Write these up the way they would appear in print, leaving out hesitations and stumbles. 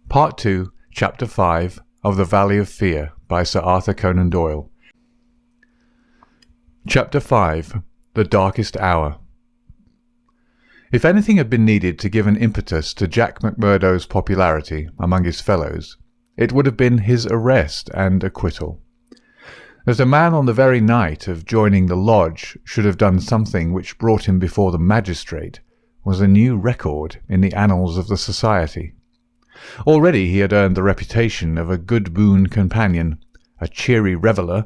Part 2, Chapter 5 of The Valley of Fear by Sir Arthur Conan Doyle. Chapter 5, The Darkest Hour. If anything had been needed to give an impetus to Jack McMurdo's popularity among his fellows, it would have been his arrest and acquittal. That a man on the very night of joining the lodge should have done something which brought him before the magistrate was a new record in the annals of the society. Already he had earned the reputation of a good boon companion, a cheery reveller,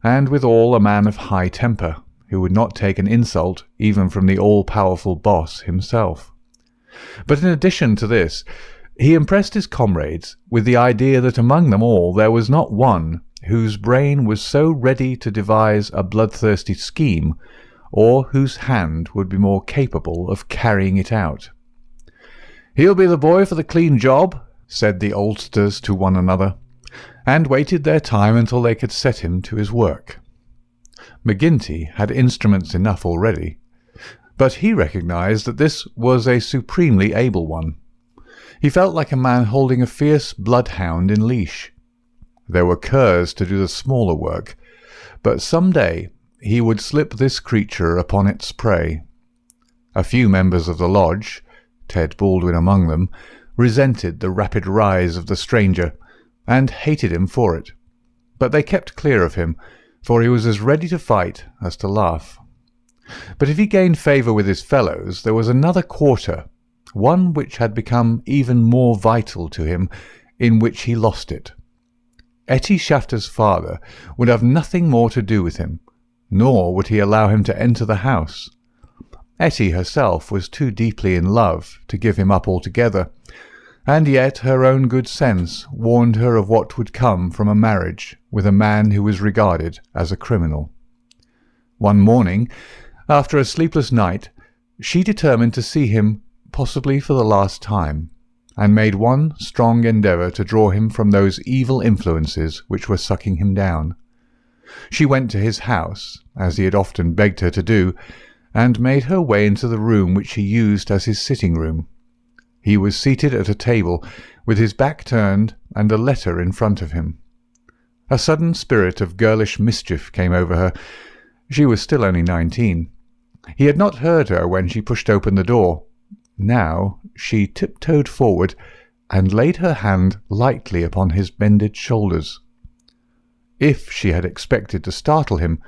and withal a man of high temper, who would not take an insult even from the all-powerful boss himself. But in addition to this, he impressed his comrades with the idea that among them all there was not one whose brain was so ready to devise a bloodthirsty scheme, or whose hand would be more capable of carrying it out. "He'll be the boy for the clean job," said the oldsters to one another, and waited their time until they could set him to his work. McGinty had instruments enough already, but he recognized that this was a supremely able one. He felt like a man holding a fierce bloodhound in leash. There were curs to do the smaller work, but some day he would slip this creature upon its prey. A few members of the lodge, Ted Baldwin among them, resented the rapid rise of the stranger, and hated him for it. But they kept clear of him, for he was as ready to fight as to laugh. But if he gained favour with his fellows, there was another quarter, one which had become even more vital to him, in which he lost it. Etty Shafter's father would have nothing more to do with him, nor would he allow him to enter the house. Etty herself was too deeply in love to give him up altogether, and yet her own good sense warned her of what would come from a marriage with a man who was regarded as a criminal. One morning, after a sleepless night, she determined to see him, possibly for the last time, and made one strong endeavour to draw him from those evil influences which were sucking him down. She went to his house, as he had often begged her to do, and made her way into the room which he used as his sitting-room. He was seated at a table, with his back turned and a letter in front of him. A sudden spirit of girlish mischief came over her. She was still only 19. He had not heard her when she pushed open the door. Now she tiptoed forward and laid her hand lightly upon his bended shoulders. If she had expected to startle him,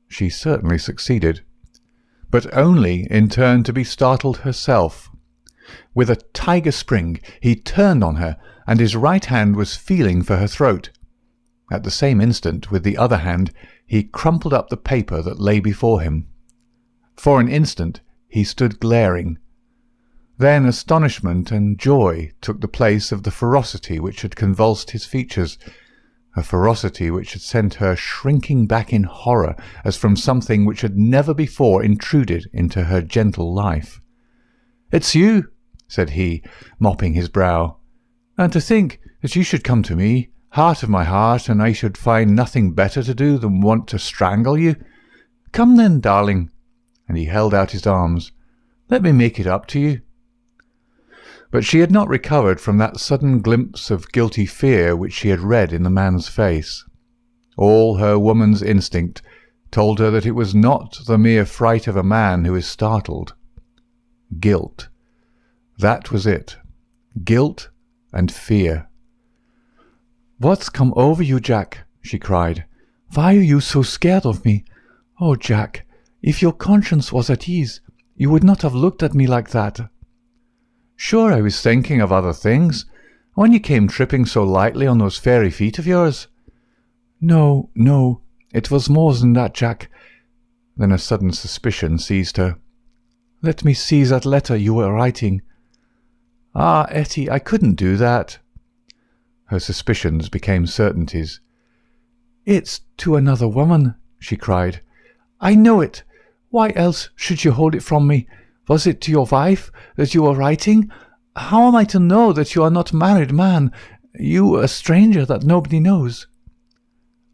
she certainly succeeded, but only in turn to be startled herself. With a tiger spring he turned on her, and his right hand was feeling for her throat. At the same instant, with the other hand, he crumpled up the paper that lay before him. For an instant he stood glaring. Then astonishment and joy took the place of the ferocity which had convulsed his features, a ferocity which had sent her shrinking back in horror as from something which had never before intruded into her gentle life. "It's you," said he, mopping his brow. "And to think that you should come to me, heart of my heart, and I should find nothing better to do than want to strangle you. Come then, darling," and he held out his arms. "Let me make it up to you." But she had not recovered from that sudden glimpse of guilty fear which she had read in the man's face. All her woman's instinct told her that it was not the mere fright of a man who is startled. Guilt. That was it. Guilt and fear. "What's come over you, Jack?" she cried. "Why are you so scared of me? Oh, Jack, if your conscience was at ease, you would not have looked at me like that." "Sure, I was thinking of other things, when you came tripping so lightly on those fairy feet of yours." No, it was more than that, Jack." Then a sudden suspicion seized her. "Let me see that letter you were writing." "Ah, Etty, I couldn't do that." Her suspicions became certainties. "It's to another woman," she cried. "I know it. Why else should you hold it from me? Was it to your wife that you were writing? How am I to know that you are not a married man, you a stranger that nobody knows?"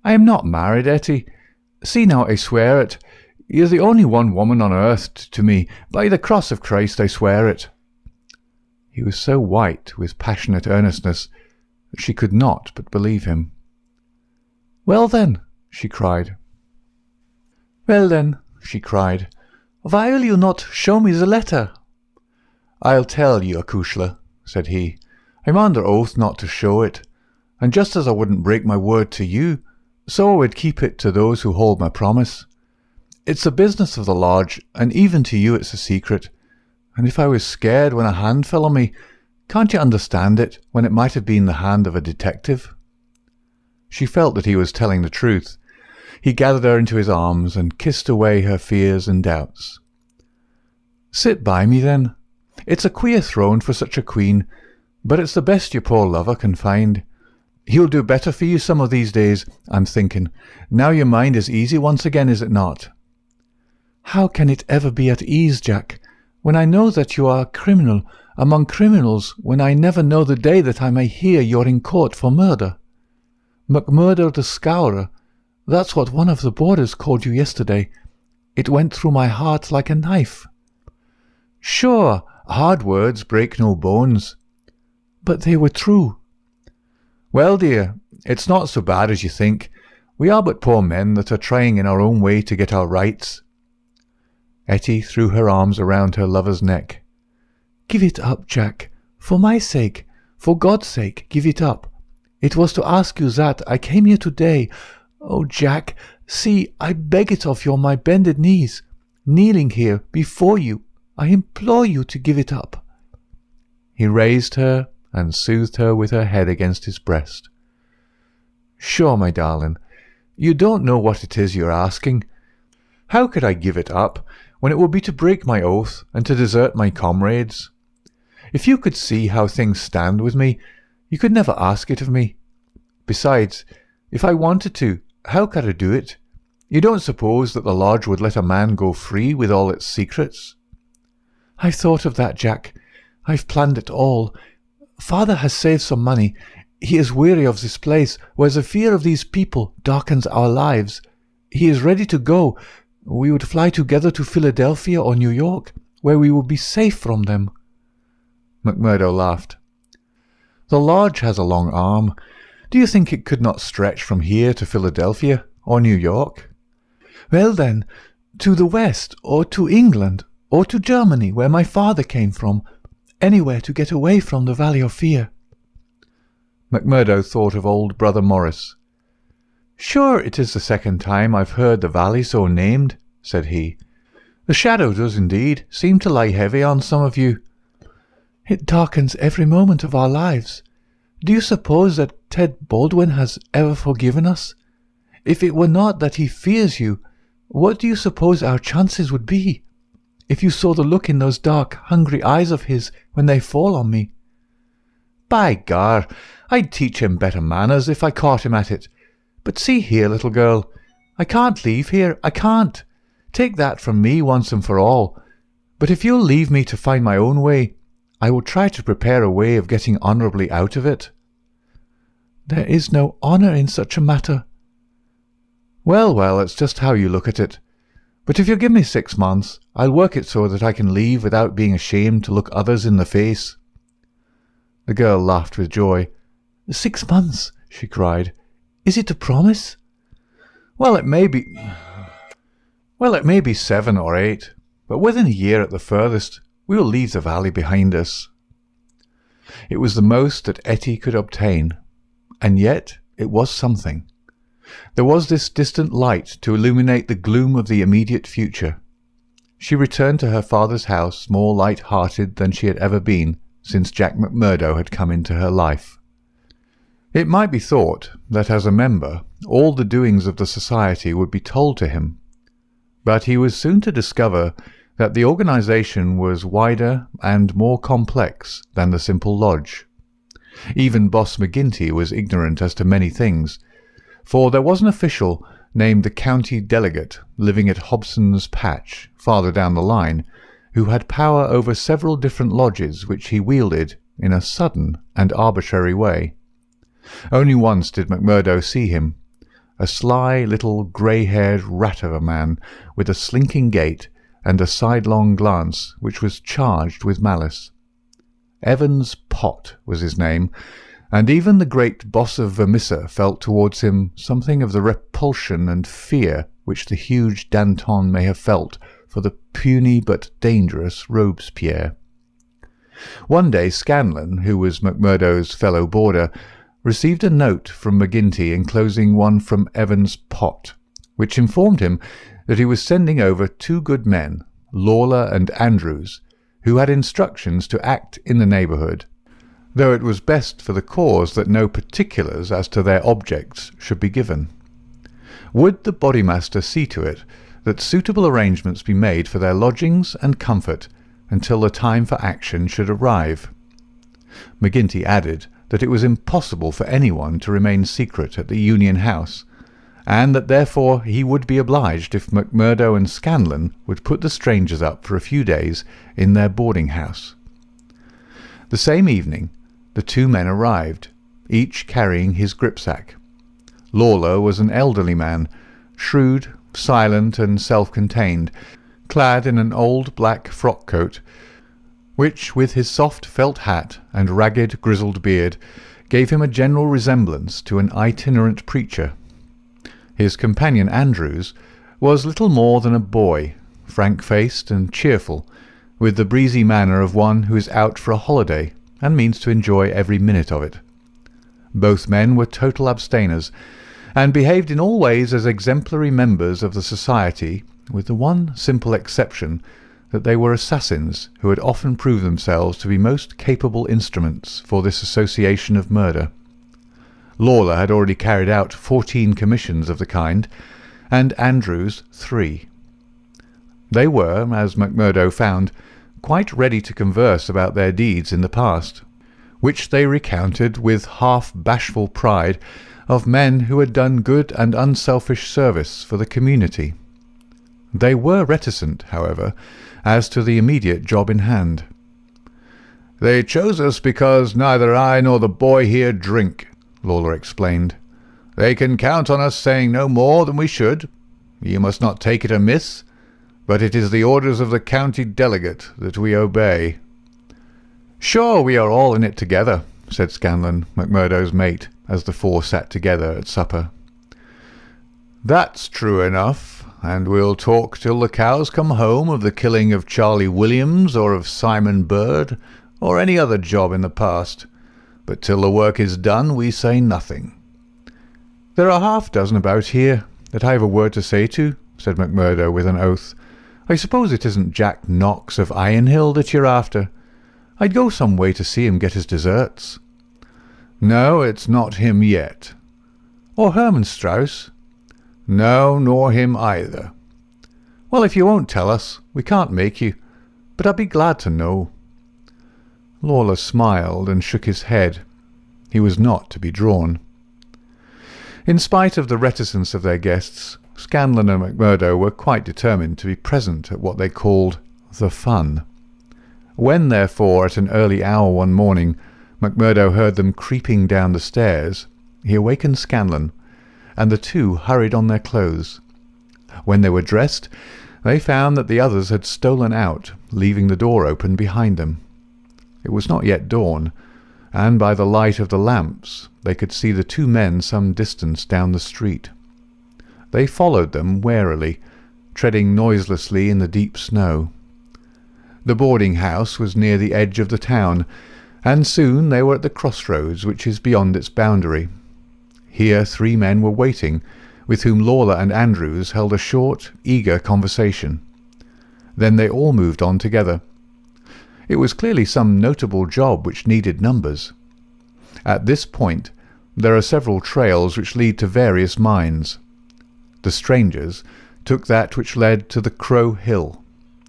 "I am not married, Etty. See now, I swear it. You're the only one woman on earth to me. By the cross of Christ, I swear it." He was so white with passionate earnestness that she could not but believe him. "Well then," she cried. "Well then," she cried, "why will you not show me the letter?" "I'll tell you, acushla," said he. "I'm under oath not to show it, and just as I wouldn't break my word to you, so I would keep it to those who hold my promise. It's the business of the lodge, and even to you it's a secret, and if I was scared when a hand fell on me, can't you understand it when it might have been the hand of a detective?" She felt that he was telling the truth. He gathered her into his arms and kissed away her fears and doubts. "Sit by me, then. It's a queer throne for such a queen, but it's the best your poor lover can find. He'll do better for you some of these days, I'm thinking. Now your mind is easy once again, is it not?" "How can it ever be at ease, Jack, when I know that you are a criminal among criminals, when I never know the day that I may hear you're in court for murder? McMurdo the Scourer, that's what one of the boarders called you yesterday. It went through my heart like a knife." "Sure, hard words break no bones." "But they were true." "Well, dear, it's not so bad as you think. We are but poor men that are trying in our own way to get our rights." Etty threw her arms around her lover's neck. "Give it up, Jack. For my sake, for God's sake, give it up. It was to ask you that I came here today. Oh, Jack, see, I beg it of you on my bended knees, kneeling here before you. I implore you to give it up." He raised her and soothed her with her head against his breast. "Sure, my darling, you don't know what it is you're asking. How could I give it up when it would be to break my oath and to desert my comrades? If you could see how things stand with me, you could never ask it of me. Besides, if I wanted to, how could I do it? You don't suppose that the lodge would let a man go free with all its secrets?" "I've thought of that, Jack. I've planned it all. Father has saved some money. He is weary of this place, where the fear of these people darkens our lives. He is ready to go. We would fly together to Philadelphia or New York, where we would be safe from them." McMurdo laughed. "The lodge has a long arm. Do you think it could not stretch from here to Philadelphia or New York?" "Well then, to the west, or to England, or to Germany, where my father came from. Anywhere to get away from the Valley of Fear." McMurdo thought of old Brother Morris. "Sure, it is the second time I've heard the valley so named," said he. "The shadow does indeed seem to lie heavy on some of you." "It darkens every moment of our lives. Do you suppose that Ted Baldwin has ever forgiven us? If it were not that he fears you, what do you suppose our chances would be? If you saw the look in those dark, hungry eyes of his when they fall on me." "By gar, I'd teach him better manners if I caught him at it. But see here, little girl, I can't leave here, I can't. Take that from me once and for all. But if you'll leave me to find my own way, I will try to prepare a way of getting honourably out of it." "There is no honour in such a matter." Well, well, it's just how you look at it. But if you give me 6 months, I'll work it so that I can leave without being ashamed to look others in the face." The girl laughed with joy. 6 months, she cried. "Is it a promise?" Well, it may be 7 or 8, but within a year at the furthest, we will leave the valley behind us." It was the most that Etty could obtain, and yet it was something. There was this distant light to illuminate the gloom of the immediate future. She returned to her father's house more light-hearted than she had ever been since Jack McMurdo had come into her life. It might be thought that as a member all the doings of the society would be told to him, but he was soon to discover that the organization was wider and more complex than the simple lodge. Even Boss McGinty was ignorant as to many things, for there was an official named the county delegate living at Hobson's Patch, farther down the line, who had power over several different lodges which he wielded in a sudden and arbitrary way. Only once did McMurdo see him, a sly little grey-haired rat of a man with a slinking gait and a sidelong glance which was charged with malice. Evans Pott was his name, and even the great boss of Vermissa felt towards him something of the repulsion and fear which the huge Danton may have felt for the puny but dangerous Robespierre. One day Scanlan, who was McMurdo's fellow boarder, received a note from McGinty enclosing one from Evans Pott, which informed him that he was sending over 2 good men, Lawler and Andrews, who had instructions to act in the neighbourhood, though it was best for the cause that no particulars as to their objects should be given. Would the bodymaster see to it that suitable arrangements be made for their lodgings and comfort until the time for action should arrive? McGinty added that it was impossible for anyone to remain secret at the Union House, and that therefore he would be obliged if McMurdo and Scanlan would put the strangers up for a few days in their boarding-house. The same evening the 2 men arrived, each carrying his gripsack. Lawler was an elderly man, shrewd, silent and self-contained, clad in an old black frock-coat, which, with his soft felt hat and ragged grizzled beard, gave him a general resemblance to an itinerant preacher. His companion Andrews was little more than a boy, frank-faced and cheerful, with the breezy manner of one who is out for a holiday and means to enjoy every minute of it. Both men were total abstainers, and behaved in all ways as exemplary members of the society, with the one simple exception that they were assassins who had often proved themselves to be most capable instruments for this association of murder. Lawler had already carried out 14 commissions of the kind, and Andrews 3. They were, as McMurdo found, quite ready to converse about their deeds in the past, which they recounted with half-bashful pride of men who had done good and unselfish service for the community. They were reticent, however, as to the immediate job in hand. "They chose us because neither I nor the boy here drink," Lawler explained. "They can count on us saying no more than we should. You must not take it amiss, but it is the orders of the county delegate that we obey." "Sure, we are all in it together," said Scanlan, McMurdo's mate, as the 4 sat together at supper. "That's true enough, and we'll talk till the cows come home of the killing of Charlie Williams or of Simon Bird or any other job in the past, but till the work is done we say nothing." "There are 6 about here that I have a word to say to," said McMurdo with an oath. "I suppose it isn't Jack Knox of Ironhill that you're after? I'd go some way to see him get his deserts." "No, it's not him yet." "Or Herman Strauss?" "No, nor him either." "Well, if you won't tell us, we can't make you, but I'd be glad to know." Lawler smiled and shook his head. He was not to be drawn. In spite of the reticence of their guests, Scanlan and McMurdo were quite determined to be present at what they called the fun. When, therefore, at an early hour one morning, McMurdo heard them creeping down the stairs, he awakened Scanlan, and the 2 hurried on their clothes. When they were dressed, they found that the others had stolen out, leaving the door open behind them. It was not yet dawn, and by the light of the lamps they could see the 2 men some distance down the street. They followed them warily, treading noiselessly in the deep snow. The boarding-house was near the edge of the town, and soon they were at the crossroads which is beyond its boundary. Here 3 men were waiting, with whom Lawler and Andrews held a short, eager conversation. Then they all moved on together. It was clearly some notable job which needed numbers. At this point there are several trails which lead to various mines. The strangers took that which led to the Crow Hill,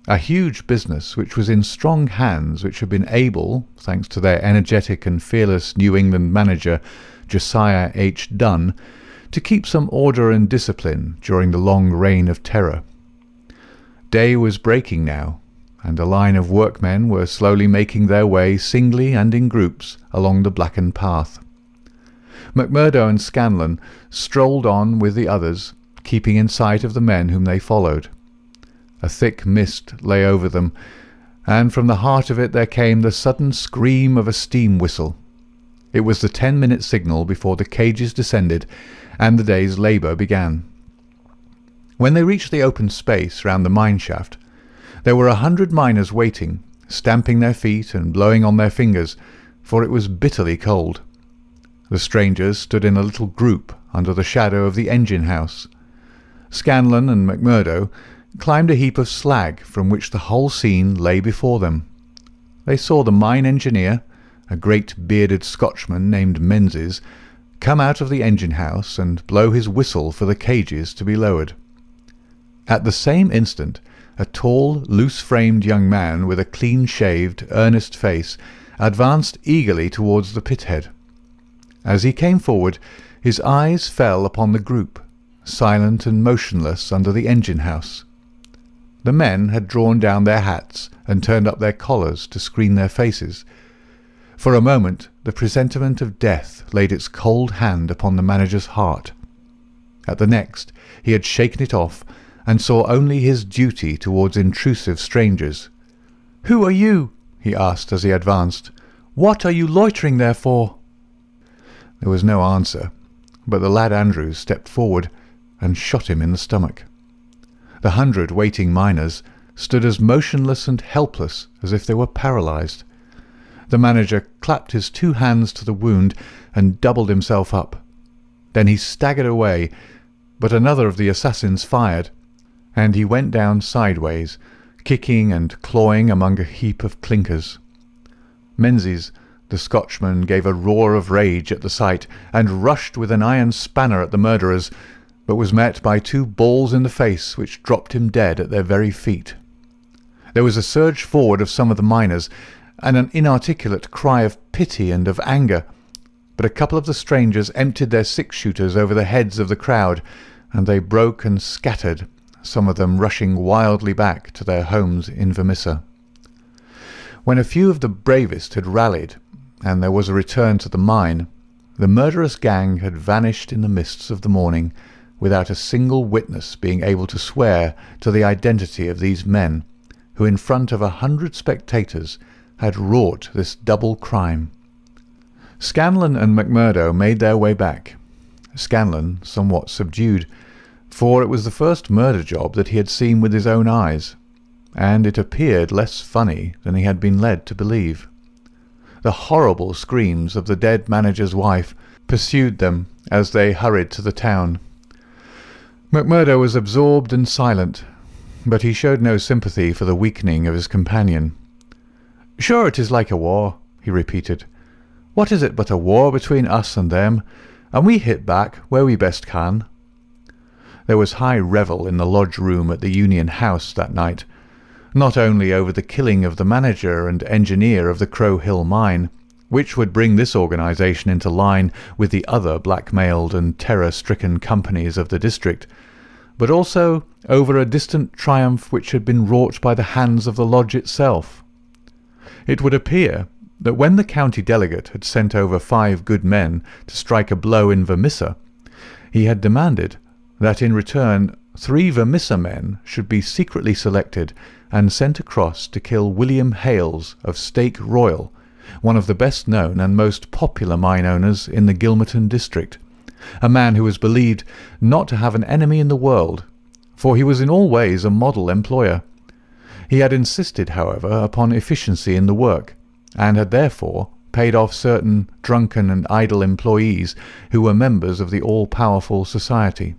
a huge business which was in strong hands, which had been able, thanks to their energetic and fearless New England manager, Josiah H. Dunn, to keep some order and discipline during the long reign of terror. Day was breaking now, and a line of workmen were slowly making their way singly and in groups along the blackened path. McMurdo and Scanlan strolled on with the others, keeping in sight of the men whom they followed. A thick mist lay over them, and from the heart of it there came the sudden scream of a steam whistle. It was the 10-minute signal before the cages descended and the day's labour began. When they reached the open space round the mine shaft, there were 100 miners waiting, stamping their feet and blowing on their fingers, for it was bitterly cold. The strangers stood in a little group under the shadow of the engine-house. Scanlon and McMurdo climbed a heap of slag from which the whole scene lay before them. They saw the mine engineer, a great bearded Scotchman named Menzies, come out of the engine-house and blow his whistle for the cages to be lowered. At the same instant, a tall, loose-framed young man with a clean-shaved, earnest face advanced eagerly towards the pit-head. As he came forward, his eyes fell upon the group, silent and motionless under the engine-house. The men had drawn down their hats and turned up their collars to screen their faces. For a moment the presentiment of death laid its cold hand upon the manager's heart. At the next he had shaken it off, and saw only his duty towards intrusive strangers. "Who are you?" he asked as he advanced. "What are you loitering there for?" There was no answer, but the lad Andrews stepped forward and shot him in the stomach. The 100 waiting miners stood as motionless and helpless as if they were paralysed. The manager clapped his 2 hands to the wound and doubled himself up. Then he staggered away, but another of the assassins fired, and he went down sideways, kicking and clawing among a heap of clinkers. Menzies, the Scotchman, gave a roar of rage at the sight, and rushed with an iron spanner at the murderers, but was met by 2 balls in the face which dropped him dead at their very feet. There was a surge forward of some of the miners, and an inarticulate cry of pity and of anger, but a couple of the strangers emptied their 6-shooters over the heads of the crowd, and they broke and scattered, some of them rushing wildly back to their homes in Vermissa. When a few of the bravest had rallied, and there was a return to the mine, the murderous gang had vanished in the mists of the morning, without a single witness being able to swear to the identity of these men, who in front of 100 spectators had wrought this double crime. Scanlon and McMurdo made their way back, Scanlon somewhat subdued, for it was the first murder job that he had seen with his own eyes, and it appeared less funny than he had been led to believe. The horrible screams of the dead manager's wife pursued them as they hurried to the town. McMurdo was absorbed and silent, but he showed no sympathy for the weakening of his companion. "Sure it is like a war," he repeated. "What is it but a war between us and them, and we hit back where we best can." There was high revel in the lodge-room at the Union House that night, not only over the killing of the manager and engineer of the Crow Hill mine, which would bring this organisation into line with the other blackmailed and terror-stricken companies of the district, but also over a distant triumph which had been wrought by the hands of the lodge itself. It would appear that when the county delegate had sent over 5 good men to strike a blow in Vermissa, he had demanded that in return 3 Vermissa men should be secretly selected and sent across to kill William Hales of Stake Royal, one of the best known and most popular mine owners in the Gilmerton district, a man who was believed not to have an enemy in the world, for he was in all ways a model employer. He had insisted, however, upon efficiency in the work, and had therefore paid off certain drunken and idle employees who were members of the all-powerful society.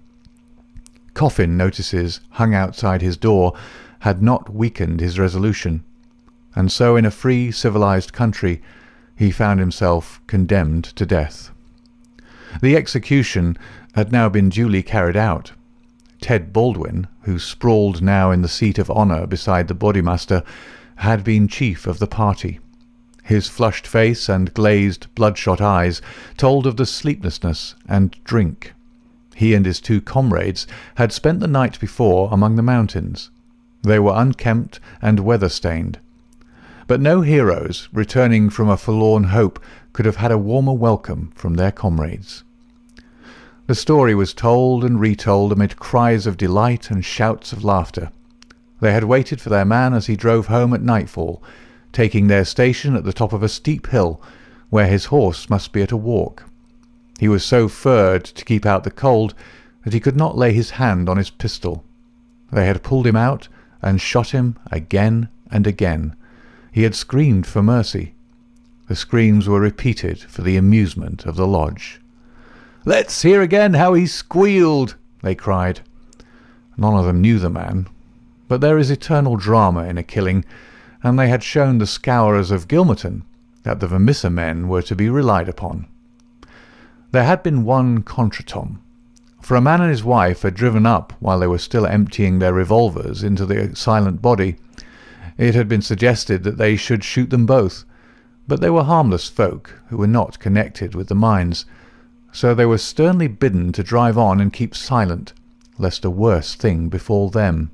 Coffin notices hung outside his door had not weakened his resolution, and so in a free, civilized country he found himself condemned to death. The execution had now been duly carried out. Ted Baldwin, who sprawled now in the seat of honour beside the bodymaster, had been chief of the party. His flushed face and glazed, bloodshot eyes told of the sleeplessness and drink. He and his 2 comrades had spent the night before among the mountains. They were unkempt and weather-stained. But no heroes, returning from a forlorn hope, could have had a warmer welcome from their comrades. The story was told and retold amid cries of delight and shouts of laughter. They had waited for their man as he drove home at nightfall, taking their station at the top of a steep hill, where his horse must be at a walk. He was so furred to keep out the cold that he could not lay his hand on his pistol. They had pulled him out and shot him again and again. He had screamed for mercy. The screams were repeated for the amusement of the lodge. "Let's hear again how he squealed," they cried. None of them knew the man, but there is eternal drama in a killing, and they had shown the scourers of Gilmerton that the Vermissa men were to be relied upon. There had been one contretemps, for a man and his wife had driven up while they were still emptying their revolvers into the silent body. It had been suggested that they should shoot them both, but they were harmless folk who were not connected with the mines, so they were sternly bidden to drive on and keep silent, lest a worse thing befall them.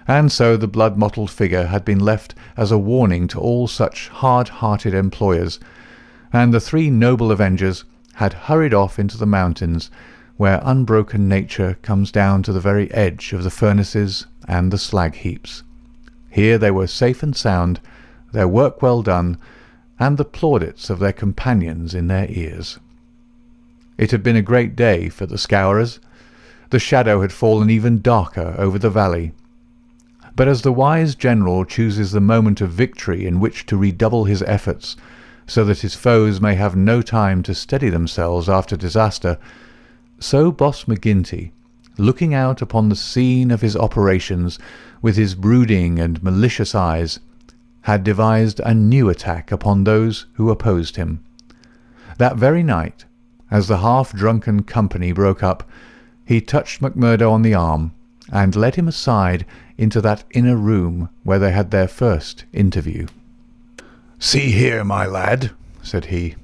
And so the blood-mottled figure had been left as a warning to all such hard-hearted employers, and the three noble avengers had hurried off into the mountains, where unbroken nature comes down to the very edge of the furnaces and the slag heaps. Here they were safe and sound, their work well done, and the plaudits of their companions in their ears. It had been a great day for the scourers. The shadow had fallen even darker over the valley. But as the wise general chooses the moment of victory in which to redouble his efforts, so that his foes may have no time to steady themselves after disaster, so Boss McGinty, looking out upon the scene of his operations with his brooding and malicious eyes, had devised a new attack upon those who opposed him. That very night, as the half-drunken company broke up, he touched McMurdo on the arm and led him aside into that inner room where they had their first interview. "See here, my lad," said he,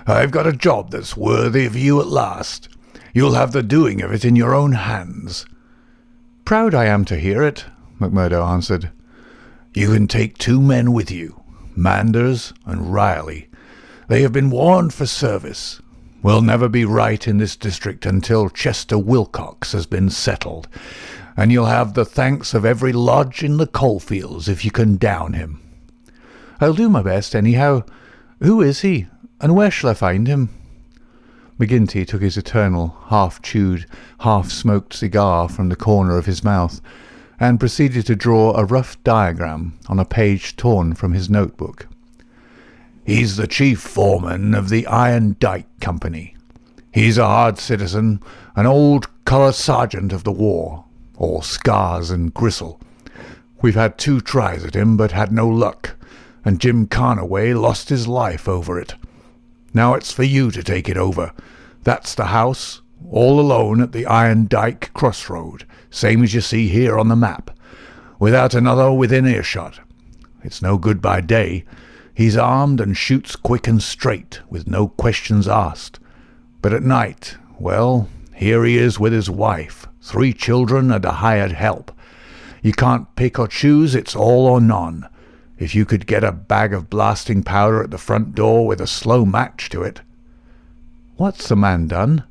"I've got a job that's worthy of you at last. You'll have the doing of it in your own hands." "Proud I am to hear it," McMurdo answered. "You can take 2 men with you, Manders and Riley. They have been warned for service. We'll never be right in this district until Chester Wilcox has been settled, and you'll have the thanks of every lodge in the coalfields if you can down him." "I'll do my best, anyhow. Who is he, and where shall I find him?" McGinty took his eternal, half-chewed, half-smoked cigar from the corner of his mouth, and proceeded to draw a rough diagram on a page torn from his notebook. "He's the chief foreman of the Iron Dyke Company. He's a hard citizen, an old colour sergeant of the war, all scars and gristle. We've had 2 tries at him, but had no luck, and Jim Carnaway lost his life over it. Now it's for you to take it over. That's the house, all alone at the Iron Dyke crossroad, same as you see here on the map, without another within earshot. It's no good by day. He's armed and shoots quick and straight, with no questions asked. But at night, well, here he is with his wife, 3 children and a hired help. You can't pick or choose, it's all or none. If you could get a bag of blasting powder at the front door with a slow match to it." "What's the man done?"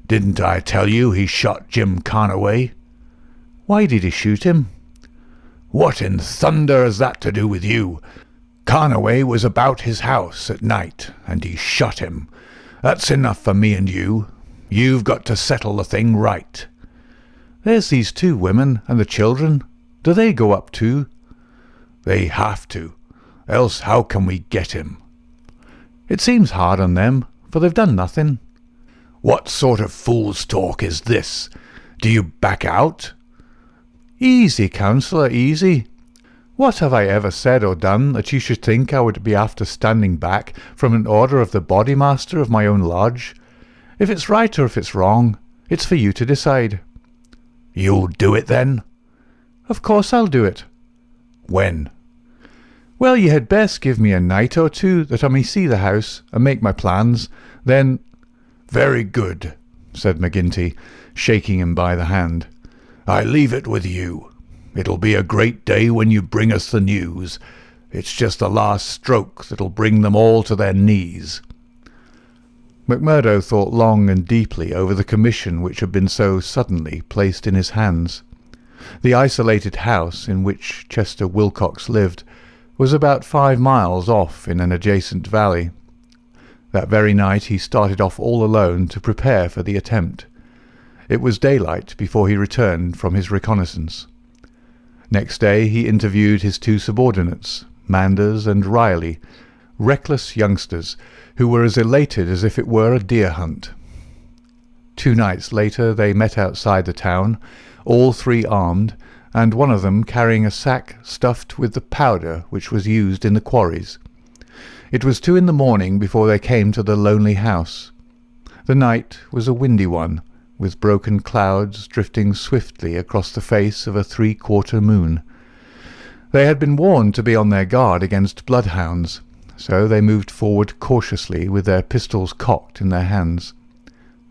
"Didn't I tell you he shot Jim Carnaway?" "Why did he shoot him?" "What in thunder has that to do with you? Carnaway was about his house at night, and he shot him. That's enough for me and you. You've got to settle the thing right." "There's these 2 women and the children. Do they go up too?" "They have to. Else how can we get him?" "It seems hard on them, for they've done nothing." "What sort of fool's talk is this? Do you back out?" "Easy, counsellor, easy. What have I ever said or done that you should think I would be after standing back from an order of the bodymaster of my own lodge? If it's right or if it's wrong, it's for you to decide." "You'll do it then?" "Of course I'll do it." "When?" "Well, you had best give me a night or 2 that I may see the house and make my plans. Then—" "Very good," said McGinty, shaking him by the hand. "I leave it with you. It'll be a great day when you bring us the news. It's just the last stroke that'll bring them all to their knees." McMurdo thought long and deeply over the commission which had been so suddenly placed in his hands. The isolated house in which Chester Wilcox lived was about 5 miles off in an adjacent valley. That very night he started off all alone to prepare for the attempt. It was daylight before he returned from his reconnaissance. Next day he interviewed his 2 subordinates, Manders and Riley, reckless youngsters who were as elated as if it were a deer hunt. 2 nights later they met outside the town, all 3 armed, and one of them carrying a sack stuffed with the powder which was used in the quarries. It was 2 a.m. before they came to the lonely house. The night was a windy one, with broken clouds drifting swiftly across the face of a 3/4 moon. They had been warned to be on their guard against bloodhounds, so they moved forward cautiously with their pistols cocked in their hands.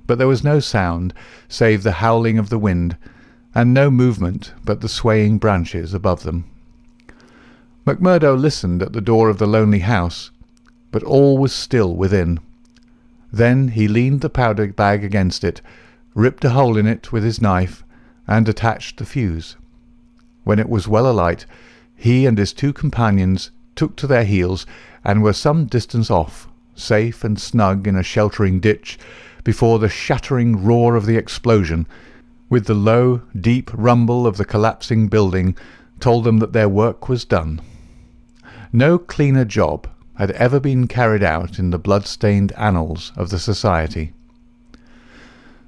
But there was no sound save the howling of the wind, and no movement but the swaying branches above them. McMurdo listened at the door of the lonely house, but all was still within. Then he leaned the powder bag against it, ripped a hole in it with his knife, and attached the fuse. When it was well alight, he and his 2 companions took to their heels and were some distance off, safe and snug in a sheltering ditch, before the shattering roar of the explosion, with the low, deep rumble of the collapsing building, told them that their work was done. No cleaner job had ever been carried out in the blood-stained annals of the Society.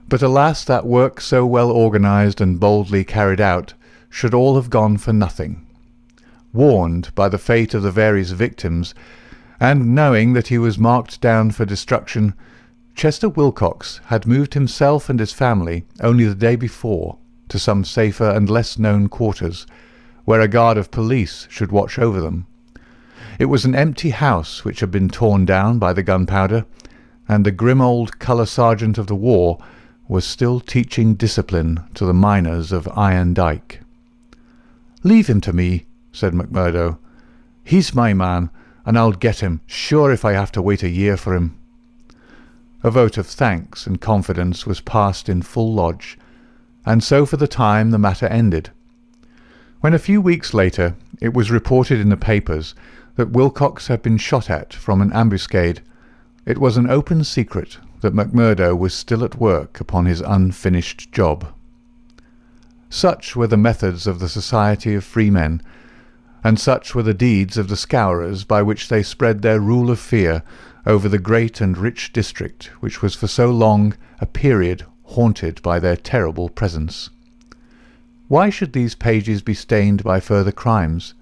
But alas, that work so well organized and boldly carried out should all have gone for nothing. Warned by the fate of the various victims, and knowing that he was marked down for destruction, Chester Wilcox had moved himself and his family only the day before to some safer and less known quarters, where a guard of police should watch over them. It was an empty house which had been torn down by the gunpowder, and the grim old colour sergeant of the war was still teaching discipline to the miners of Iron Dyke. "Leave him to me," said McMurdo. "He's my man, and I'll get him, sure, if I have to wait a year for him." A vote of thanks and confidence was passed in full lodge, and so for the time the matter ended. When a few weeks later it was reported in the papers that Wilcox had been shot at from an ambuscade, it was an open secret that McMurdo was still at work upon his unfinished job. Such were the methods of the Society of Free Men, and such were the deeds of the Scourers by which they spread their rule of fear over the great and rich district which was for so long a period haunted by their terrible presence. Why should these pages be stained by further crimes?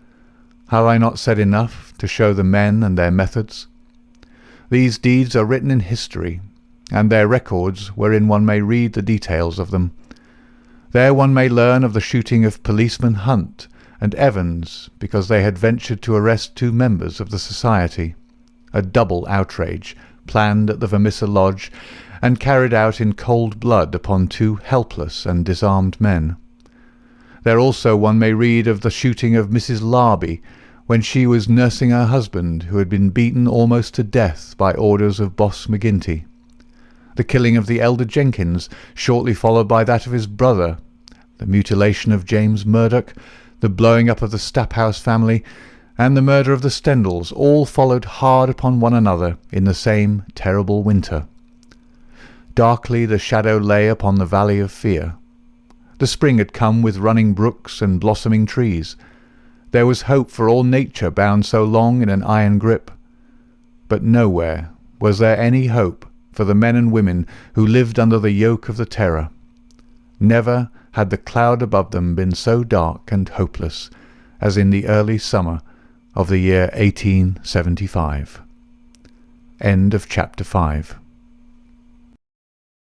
Have I not said enough to show the men and their methods? These deeds are written in history, and their records wherein one may read the details of them. There one may learn of the shooting of policemen Hunt and Evans because they had ventured to arrest 2 members of the Society, a double outrage planned at the Vermissa Lodge and carried out in cold blood upon 2 helpless and disarmed men. There also one may read of the shooting of Mrs. Larby when she was nursing her husband, who had been beaten almost to death by orders of Boss McGinty, the killing of the elder Jenkins, shortly followed by that of his brother, the mutilation of James Murdoch, the blowing up of the Staphouse family, and the murder of the Stendals, all followed hard upon one another in the same terrible winter. Darkly the shadow lay upon the valley of fear. The spring had come with running brooks and blossoming trees. There was hope for all nature bound so long in an iron grip. But nowhere was there any hope for the men and women who lived under the yoke of the terror. Never had the cloud above them been so dark and hopeless as in the early summer of the year 1875. End of chapter 5.